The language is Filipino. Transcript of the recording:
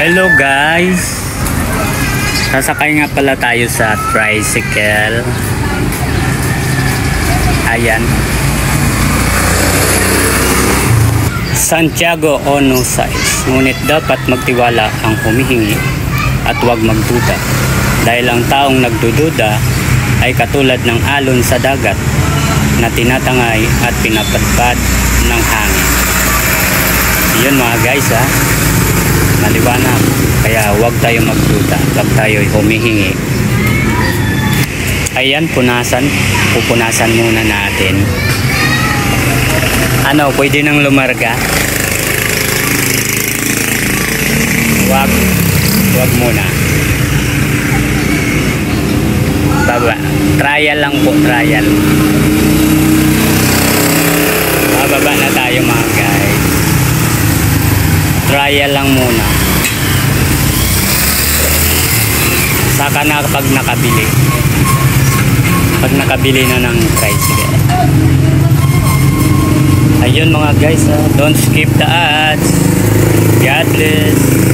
Hello guys, sasakay nga pala tayo sa tricycle. Ayan, Santiago Ono size. Ngunit dapat magtiwala ang humihingi at huwag magduda, dahil ang taong nagdududa ay katulad ng alon sa dagat na tinatangay at pinapadpad ng hangin. Yun mga guys ha, maliwanag. Kaya huwag tayo magduda, huwag tayo humihingi. Ayan, pupunasan muna natin. Ano, pwede nang lumarga? Huwag muna. Baba, trial lang po, trial. Bababa na tayo mga guys. Trial lang muna. Saka na pag nakabili. Pag nakabili na ng tricycle. Ayun mga guys, don't skip the ads. God bless.